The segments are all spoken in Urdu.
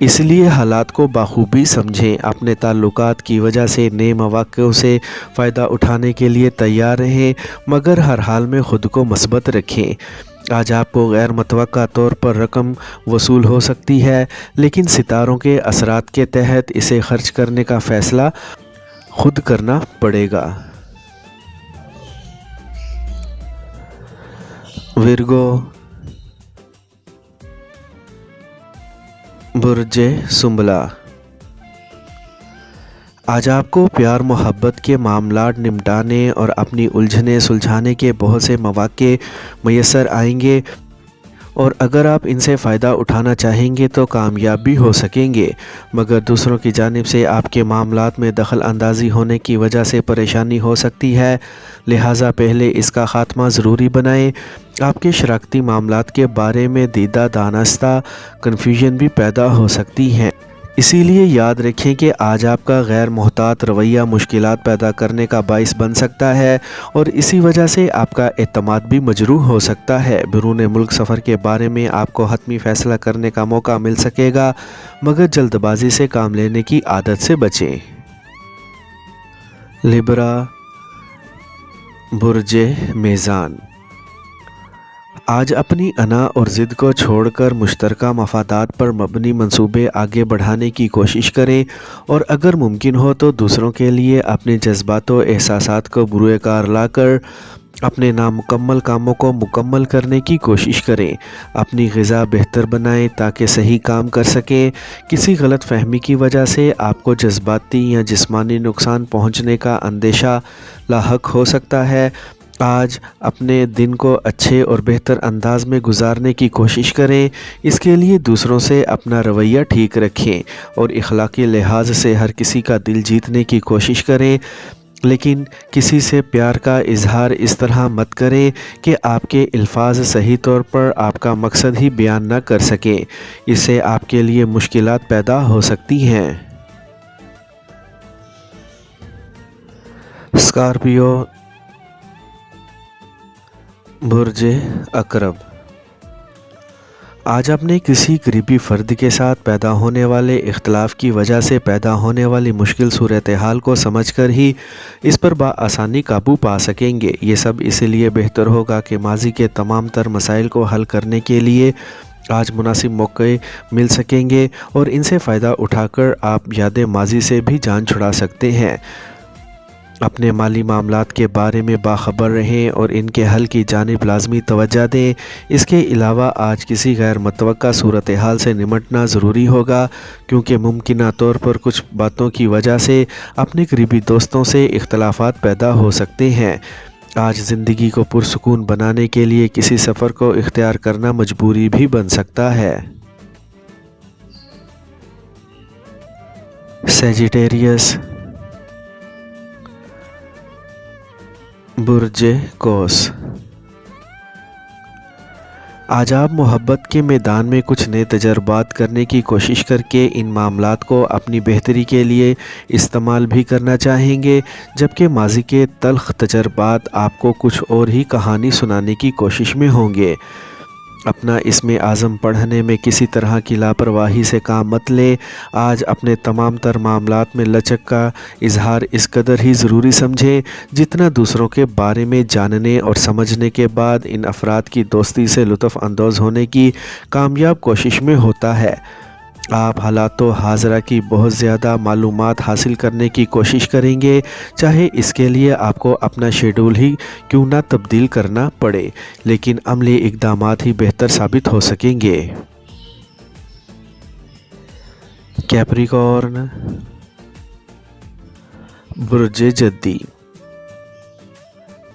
اس لیے حالات کو بخوبی سمجھیں، اپنے تعلقات کی وجہ سے نئے مواقع سے فائدہ اٹھانے کے لیے تیار رہیں، مگر ہر حال میں خود کو مثبت رکھیں۔ آج آپ کو غیر متوقع طور پر رقم وصول ہو سکتی ہے، لیکن ستاروں کے اثرات کے تحت اسے خرچ کرنے کا فیصلہ خود کرنا پڑے گا۔ ورگو، برج سنبلہ، آج آپ کو پیار محبت کے معاملات نمٹانے اور اپنی الجھنیں سلجھانے کے بہت سے مواقع میسر آئیں گے، اور اگر آپ ان سے فائدہ اٹھانا چاہیں گے تو کامیاب بھی ہو سکیں گے، مگر دوسروں کی جانب سے آپ کے معاملات میں دخل اندازی ہونے کی وجہ سے پریشانی ہو سکتی ہے، لہٰذا پہلے اس کا خاتمہ ضروری بنائیں۔ آپ کے شراکتی معاملات کے بارے میں دیدہ دانستہ کنفیوژن بھی پیدا ہو سکتی ہیں، اسی لیے یاد رکھیں کہ آج آپ کا غیر محتاط رویہ مشکلات پیدا کرنے کا باعث بن سکتا ہے، اور اسی وجہ سے آپ کا اعتماد بھی مجروح ہو سکتا ہے۔ بیرون ملک سفر کے بارے میں آپ کو حتمی فیصلہ کرنے کا موقع مل سکے گا، مگر جلد بازی سے کام لینے کی عادت سے بچیں۔ لبرا، برج میزان، آج اپنی انا اور ضد کو چھوڑ کر مشترکہ مفادات پر مبنی منصوبے آگے بڑھانے کی کوشش کریں، اور اگر ممکن ہو تو دوسروں کے لیے اپنے جذبات و احساسات کو بروئے کار لا کر اپنے نامکمل کاموں کو مکمل کرنے کی کوشش کریں۔ اپنی غذا بہتر بنائیں تاکہ صحیح کام کر سکیں۔ کسی غلط فہمی کی وجہ سے آپ کو جذباتی یا جسمانی نقصان پہنچنے کا اندیشہ لاحق ہو سکتا ہے۔ آج اپنے دن کو اچھے اور بہتر انداز میں گزارنے کی کوشش کریں، اس کے لیے دوسروں سے اپنا رویہ ٹھیک رکھیں اور اخلاقی لحاظ سے ہر کسی کا دل جیتنے کی کوشش کریں، لیکن کسی سے پیار کا اظہار اس طرح مت کریں کہ آپ کے الفاظ صحیح طور پر آپ کا مقصد ہی بیان نہ کر سکیں، اس سے آپ کے لیے مشکلات پیدا ہو سکتی ہیں۔ اسکارپیو، برج عقرب، آج اپنے کسی قریبی فرد کے ساتھ پیدا ہونے والے اختلاف کی وجہ سے پیدا ہونے والی مشکل صورتحال کو سمجھ کر ہی اس پر بآسانی قابو پا سکیں گے۔ یہ سب اس لیے بہتر ہوگا کہ ماضی کے تمام تر مسائل کو حل کرنے کے لیے آج مناسب موقع مل سکیں گے، اور ان سے فائدہ اٹھا کر آپ یاد ماضی سے بھی جان چھڑا سکتے ہیں۔ اپنے مالی معاملات کے بارے میں باخبر رہیں اور ان کے حل کی جانب لازمی توجہ دیں۔ اس کے علاوہ آج کسی غیر متوقع صورتحال سے نمٹنا ضروری ہوگا، کیونکہ ممکنہ طور پر کچھ باتوں کی وجہ سے اپنے قریبی دوستوں سے اختلافات پیدا ہو سکتے ہیں۔ آج زندگی کو پرسکون بنانے کے لیے کسی سفر کو اختیار کرنا مجبوری بھی بن سکتا ہے۔ سیجیٹیریس، برج قوس، آج آپ محبت کے میدان میں کچھ نئے تجربات کرنے کی کوشش کر کے ان معاملات کو اپنی بہتری کے لیے استعمال بھی کرنا چاہیں گے، جبکہ ماضی کے تلخ تجربات آپ کو کچھ اور ہی کہانی سنانے کی کوشش میں ہوں گے۔ اپنا اسم اعظم پڑھنے میں کسی طرح کی لاپرواہی سے کام مت لیں۔ آج اپنے تمام تر معاملات میں لچک کا اظہار اس قدر ہی ضروری سمجھیں جتنا دوسروں کے بارے میں جاننے اور سمجھنے کے بعد ان افراد کی دوستی سے لطف اندوز ہونے کی کامیاب کوشش میں ہوتا ہے۔ آپ حالات حاضرہ کی بہت زیادہ معلومات حاصل کرنے کی کوشش کریں گے، چاہے اس کے لیے آپ کو اپنا شیڈول ہی کیوں نہ تبدیل کرنا پڑے، لیکن عملی اقدامات ہی بہتر ثابت ہو سکیں گے۔ کیپریکارن، برج جدی،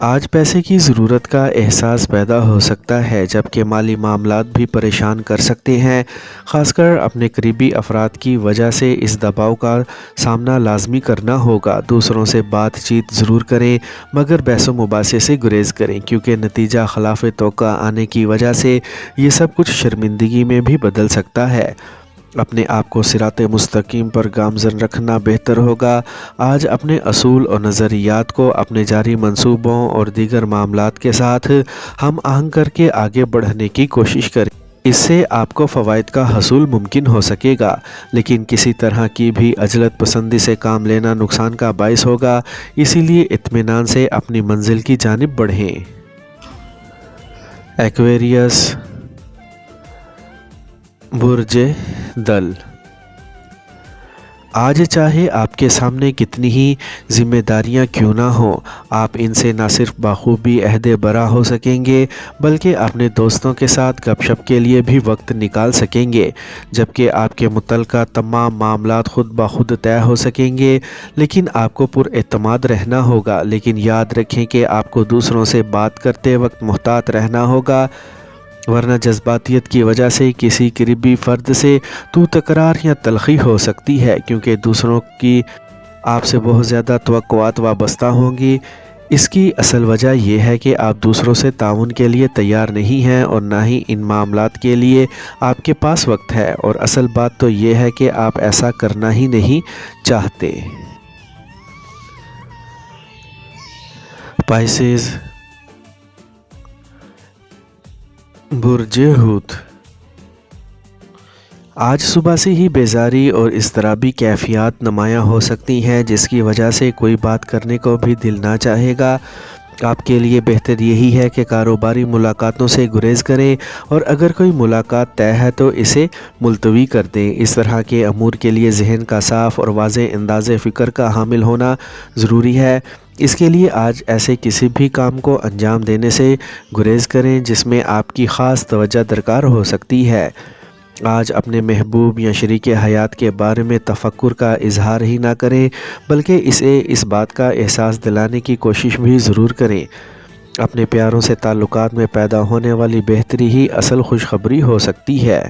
آج پیسے کی ضرورت کا احساس پیدا ہو سکتا ہے، جبکہ مالی معاملات بھی پریشان کر سکتے ہیں۔ خاص کر اپنے قریبی افراد کی وجہ سے اس دباؤ کا سامنا لازمی کرنا ہوگا۔ دوسروں سے بات چیت ضرور کریں، مگر بحث و مباحثے سے گریز کریں، کیونکہ نتیجہ خلاف توقع آنے کی وجہ سے یہ سب کچھ شرمندگی میں بھی بدل سکتا ہے۔ اپنے آپ کو صراط مستقیم پر گامزن رکھنا بہتر ہوگا۔ آج اپنے اصول اور نظریات کو اپنے جاری منصوبوں اور دیگر معاملات کے ساتھ ہم آہنگ کر کے آگے بڑھنے کی کوشش کریں۔ اس سے آپ کو فوائد کا حصول ممکن ہو سکے گا، لیکن کسی طرح کی بھی عجلت پسندی سے کام لینا نقصان کا باعث ہوگا، اسی لیے اطمینان سے اپنی منزل کی جانب بڑھیں۔ ایکویریس، برج دل۔ آج چاہے آپ کے سامنے کتنی ہی ذمہ داریاں کیوں نہ ہوں، آپ ان سے نہ صرف بخوبی عہد برا ہو سکیں گے بلکہ اپنے دوستوں کے ساتھ گپ شپ کے لیے بھی وقت نکال سکیں گے، جبکہ آپ کے متعلقہ تمام معاملات خود بخود طے ہو سکیں گے۔ لیکن آپ کو پر اعتماد رہنا ہوگا، لیکن یاد رکھیں کہ آپ کو دوسروں سے بات کرتے وقت محتاط رہنا ہوگا، ورنہ جذباتیت کی وجہ سے کسی قریبی فرد سے تو تکرار یا تلخی ہو سکتی ہے، کیونکہ دوسروں کی آپ سے بہت زیادہ توقعات وابستہ ہوں گی۔ اس کی اصل وجہ یہ ہے کہ آپ دوسروں سے تعاون کے لیے تیار نہیں ہیں اور نہ ہی ان معاملات کے لیے آپ کے پاس وقت ہے، اور اصل بات تو یہ ہے کہ آپ ایسا کرنا ہی نہیں چاہتے۔ پائسیز، برج حوت۔ آج صبح سے ہی بیزاری اور اضطرابی کیفیات نمایاں ہو سکتی ہیں، جس کی وجہ سے کوئی بات کرنے کو بھی دل نہ چاہے گا۔ آپ کے لیے بہتر یہی ہے کہ کاروباری ملاقاتوں سے گریز کریں، اور اگر کوئی ملاقات طے ہے تو اسے ملتوی کر دیں۔ اس طرح کے امور کے لیے ذہن کا صاف اور واضح انداز فکر کا حامل ہونا ضروری ہے۔ اس کے لیے آج ایسے کسی بھی کام کو انجام دینے سے گریز کریں جس میں آپ کی خاص توجہ درکار ہو سکتی ہے۔ آج اپنے محبوب یا شریک حیات کے بارے میں تفکر کا اظہار ہی نہ کریں، بلکہ اسے اس بات کا احساس دلانے کی کوشش بھی ضرور کریں۔ اپنے پیاروں سے تعلقات میں پیدا ہونے والی بہتری ہی اصل خوشخبری ہو سکتی ہے۔